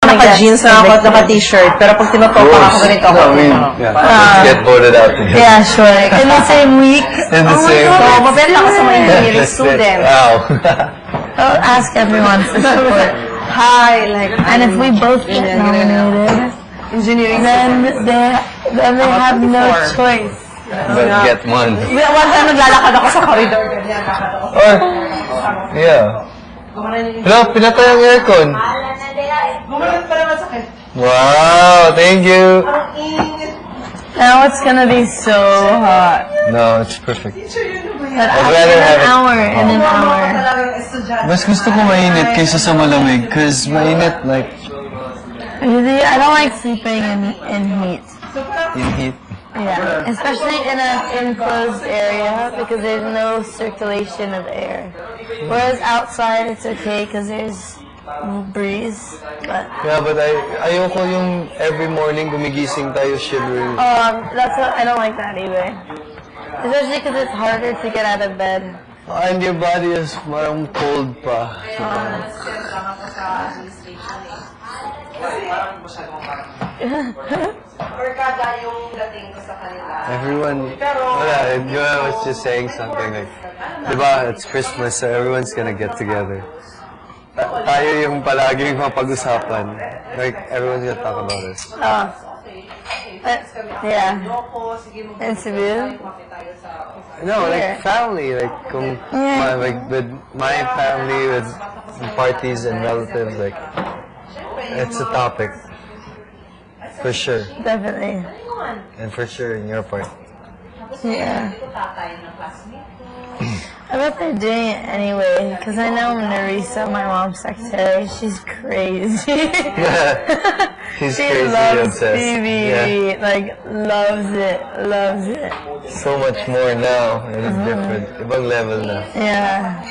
naka-jeans na ako at naka-t-shirt. Pero pag tinutopak ako ganito ako. Get voted out. Yeah, sure. In the same week. In the same week. So, mabel ako sa mga engineering student. Wow. I'll ask everyone for support. Hi, like, And if we both get nominated, engineering then they have no choice. But get one. One time naglalakad ako sa corridor, ganyan. Or, yeah. Hello, pinatay ang aircon. Gumalit pa naman sa akin. Wow, thank you. Now it's gonna be so hot. No, it's perfect. But I'd in rather have an it. hour, in an hour. Mas gusto ko mainit kaysa sa malamig. Cause mainit, like, Usually, I don't like sleeping in heat. in heat. Yeah, especially in an enclosed area because there's no circulation of air. Whereas outside, it's okay because there's breeze. But Yeah, but ayoko yung every morning gumigising tayo shivering. that's what, I don't like that either. Especially because it's harder to get out of bed. And your body is parang cold pa. Everyone, Joel was just saying something like, diba, it's Christmas, so everyone's gonna get together. Tayo yung palaging mapag-usapan. Like, everyone's gonna talk about us. Yeah. In Cebu? No, like family, like, like with my family, with parties and relatives, like, it's a topic. For sure. Definitely. And for sure in your part. Yeah. I bet they're doing it anyway, because I know Narisa, my mom's secretary, she's crazy. She's She crazy loves obsessed. TV, Yeah. like, loves it. So much more now. It is different. Ibang level na. Yeah.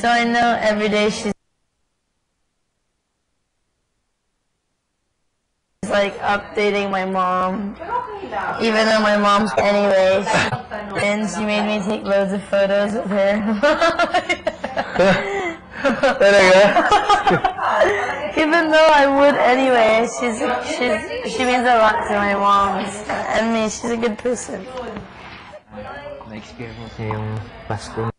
So I know every day she's like updating my mom, even though my mom's anyway. And she made me take loads of photos with her. Talaga? Even though I would anyway, she means a lot to my mom and me. She's a good person. Na-experience niya yung Pasko